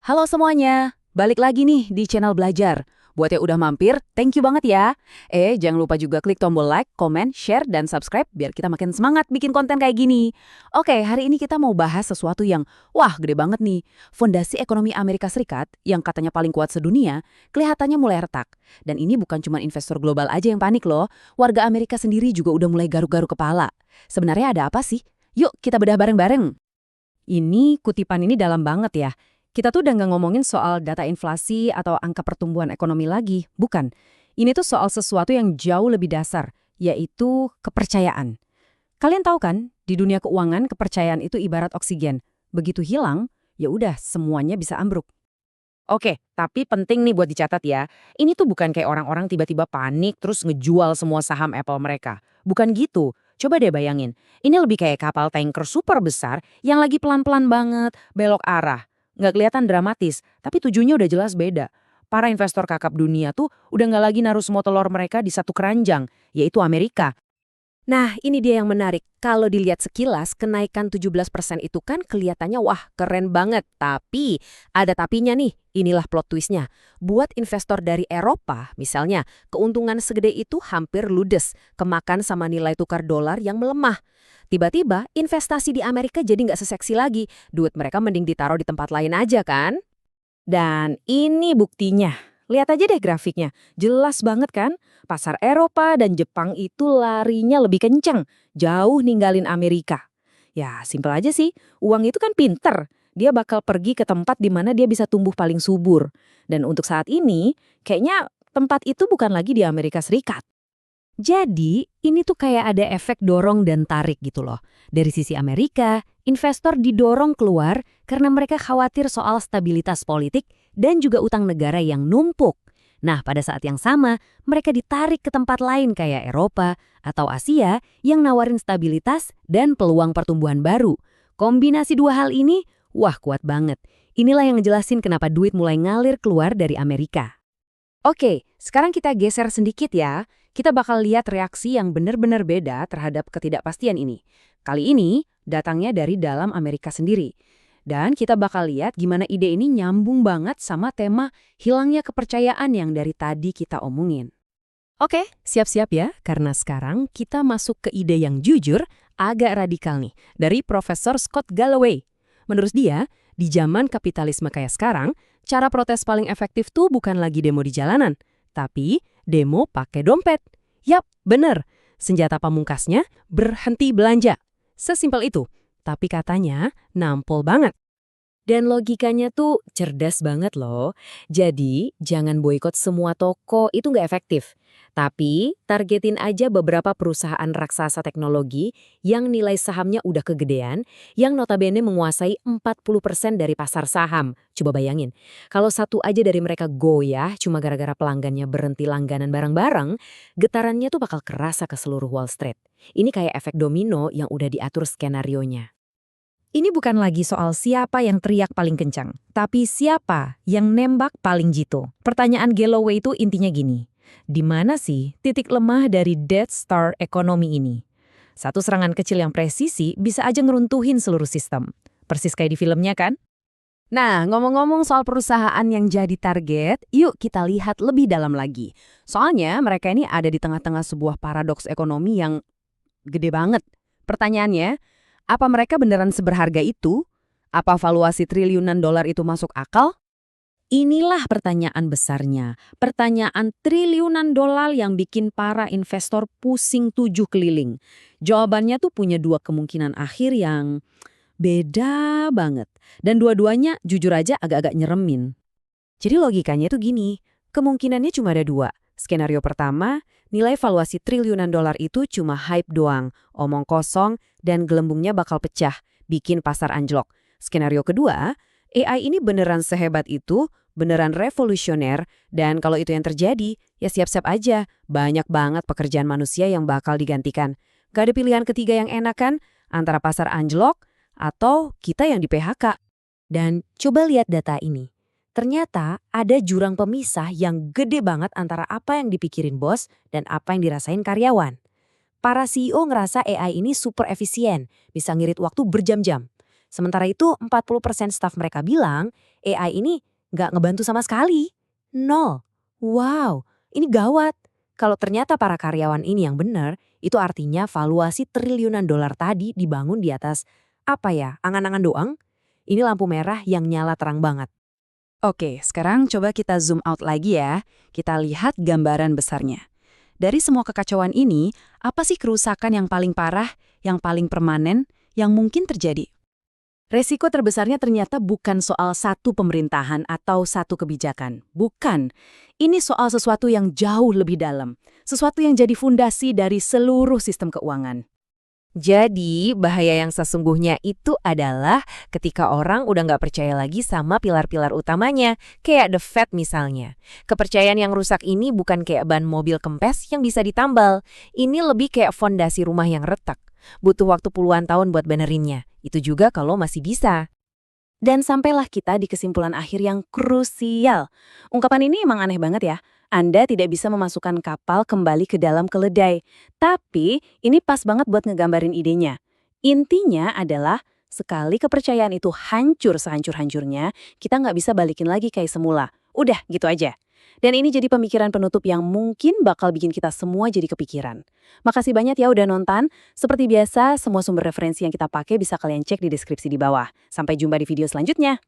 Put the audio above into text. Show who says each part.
Speaker 1: Halo semuanya, balik lagi nih di channel belajar. Buat yang udah mampir, thank you banget ya. Jangan lupa juga klik tombol like, comment, share, dan subscribe biar kita makin semangat bikin konten kayak gini. Oke, hari ini kita mau bahas sesuatu yang, wah gede banget nih. Fondasi ekonomi Amerika Serikat, yang katanya paling kuat sedunia, kelihatannya mulai retak. Dan ini bukan cuma investor global aja yang panik loh, warga Amerika sendiri juga udah mulai garuk-garuk kepala. Sebenarnya ada apa sih? Yuk kita bedah bareng-bareng.
Speaker 2: Ini kutipan ini dalam banget ya. Kita tuh udah nggak ngomongin soal data inflasi atau angka pertumbuhan ekonomi lagi, bukan. Ini tuh soal sesuatu yang jauh lebih dasar, yaitu kepercayaan. Kalian tahu kan, di dunia keuangan kepercayaan itu ibarat oksigen. Begitu hilang, ya udah semuanya bisa ambruk.
Speaker 3: Oke, tapi penting nih buat dicatat ya. Ini tuh bukan kayak orang-orang tiba-tiba panik terus ngejual semua saham Apple mereka. Bukan gitu. Coba deh bayangin. Ini lebih kayak kapal tanker super besar yang lagi pelan-pelan banget belok arah. Nggak kelihatan dramatis, tapi tujuannya udah jelas beda. Para investor kakap dunia tuh udah nggak lagi naruh semua telur mereka di satu keranjang, yaitu Amerika.
Speaker 2: Nah, ini dia yang menarik. Kalau dilihat sekilas, kenaikan 17% itu kan kelihatannya wah keren banget. Tapi, ada tapinya nih. Inilah plot twistnya. Buat investor dari Eropa, misalnya, keuntungan segede itu hampir ludes, kemakan sama nilai tukar dolar yang melemah. Tiba-tiba, investasi di Amerika jadi nggak seseksi lagi. Duit mereka mending ditaruh di tempat lain aja kan?
Speaker 3: Dan ini buktinya. Lihat aja deh grafiknya. Jelas banget kan? Pasar Eropa dan Jepang itu larinya lebih kenceng. Jauh ninggalin Amerika. Ya, simpel aja sih. Uang itu kan pinter. Dia bakal pergi ke tempat di mana dia bisa tumbuh paling subur. Dan untuk saat ini, kayaknya tempat itu bukan lagi di Amerika Serikat.
Speaker 2: Jadi, ini tuh kayak ada efek dorong dan tarik gitu loh. Dari sisi Amerika, investor didorong keluar karena mereka khawatir soal stabilitas politik dan juga utang negara yang numpuk. Nah, pada saat yang sama, mereka ditarik ke tempat lain kayak Eropa atau Asia yang nawarin stabilitas dan peluang pertumbuhan baru. Kombinasi dua hal ini, wah kuat banget. Inilah yang ngejelasin kenapa duit mulai ngalir keluar dari Amerika.
Speaker 1: Oke, sekarang kita geser sedikit ya. Kita bakal lihat reaksi yang benar-benar beda terhadap ketidakpastian ini. Kali ini, datangnya dari dalam Amerika sendiri. Dan kita bakal lihat gimana ide ini nyambung banget sama tema hilangnya kepercayaan yang dari tadi kita omongin.
Speaker 2: Oke, siap-siap ya, karena sekarang kita masuk ke ide yang jujur, agak radikal nih, dari Profesor Scott Galloway. Menurut dia, di zaman kapitalisme kayak sekarang, cara protes paling efektif tuh bukan lagi demo di jalanan, tapi demo pakai dompet. Yap, bener. Senjata pamungkasnya berhenti belanja. Sesimpel itu. Tapi katanya nampol banget. Dan logikanya tuh cerdas banget loh. Jadi, jangan boikot semua toko, itu nggak efektif. Tapi, targetin aja beberapa perusahaan raksasa teknologi yang nilai sahamnya udah kegedean, yang notabene menguasai 40% dari pasar saham. Coba bayangin, kalau satu aja dari mereka goyah cuma gara-gara pelanggannya berhenti langganan barang-barang, getarannya tuh bakal kerasa ke seluruh Wall Street. Ini kayak efek domino yang udah diatur skenarionya. Ini bukan lagi soal siapa yang teriak paling kencang, tapi siapa yang nembak paling jitu. Pertanyaan Galloway itu intinya gini, di mana sih titik lemah dari Death Star ekonomi ini? Satu serangan kecil yang presisi bisa aja ngeruntuhin seluruh sistem. Persis kayak di filmnya kan?
Speaker 1: Nah, ngomong-ngomong soal perusahaan yang jadi target, yuk kita lihat lebih dalam lagi. Soalnya mereka ini ada di tengah-tengah sebuah paradoks ekonomi yang gede banget. Pertanyaannya, apa mereka beneran seberharga itu? Apa valuasi triliunan dolar itu masuk akal?
Speaker 2: Inilah pertanyaan besarnya. Pertanyaan triliunan dolar yang bikin para investor pusing tujuh keliling. Jawabannya tuh punya dua kemungkinan akhir yang beda banget. Dan dua-duanya jujur aja agak-agak nyeremin. Jadi logikanya tuh gini, kemungkinannya cuma ada dua. Skenario pertama, nilai valuasi triliunan dolar itu cuma hype doang, omong kosong, dan gelembungnya bakal pecah, bikin pasar anjlok. Skenario kedua, AI ini beneran sehebat itu, beneran revolusioner, dan kalau itu yang terjadi, ya siap-siap aja, banyak banget pekerjaan manusia yang bakal digantikan. Gak ada pilihan ketiga yang enak kan, antara pasar anjlok atau kita yang di PHK. Dan coba lihat data ini. Ternyata ada jurang pemisah yang gede banget antara apa yang dipikirin bos dan apa yang dirasain karyawan. Para CEO ngerasa AI ini super efisien, bisa ngirit waktu berjam-jam.
Speaker 3: Sementara itu 40% staf mereka bilang AI ini nggak ngebantu sama sekali. Nol. Wow, ini gawat. Kalau ternyata para karyawan ini yang benar, itu artinya valuasi triliunan dolar tadi dibangun di atas, angan-angan doang? Ini lampu merah yang nyala terang banget.
Speaker 1: Oke, sekarang coba kita zoom out lagi ya. Kita lihat gambaran besarnya. Dari semua kekacauan ini, apa sih kerusakan yang paling parah, yang paling permanen, yang mungkin terjadi? Resiko terbesarnya ternyata bukan soal satu pemerintahan atau satu kebijakan. Bukan. Ini soal sesuatu yang jauh lebih dalam. Sesuatu yang jadi fondasi dari seluruh sistem keuangan.
Speaker 2: Jadi, bahaya yang sesungguhnya itu adalah ketika orang udah nggak percaya lagi sama pilar-pilar utamanya, kayak The Fed misalnya. Kepercayaan yang rusak ini bukan kayak ban mobil kempes yang bisa ditambal. Ini lebih kayak fondasi rumah yang retak. Butuh waktu puluhan tahun buat benerinnya. Itu juga kalau masih bisa.
Speaker 1: Dan sampailah kita di kesimpulan akhir yang krusial. Ungkapan ini emang aneh banget ya. Anda tidak bisa memasukkan kapal kembali ke dalam keledai. Tapi ini pas banget buat ngegambarin idenya. Intinya adalah sekali kepercayaan itu hancur sehancur-hancurnya, kita nggak bisa balikin lagi kayak semula. Udah gitu aja. Dan ini jadi pemikiran penutup yang mungkin bakal bikin kita semua jadi kepikiran. Makasih banyak ya udah nonton. Seperti biasa, semua sumber referensi yang kita pakai bisa kalian cek di deskripsi di bawah. Sampai jumpa di video selanjutnya.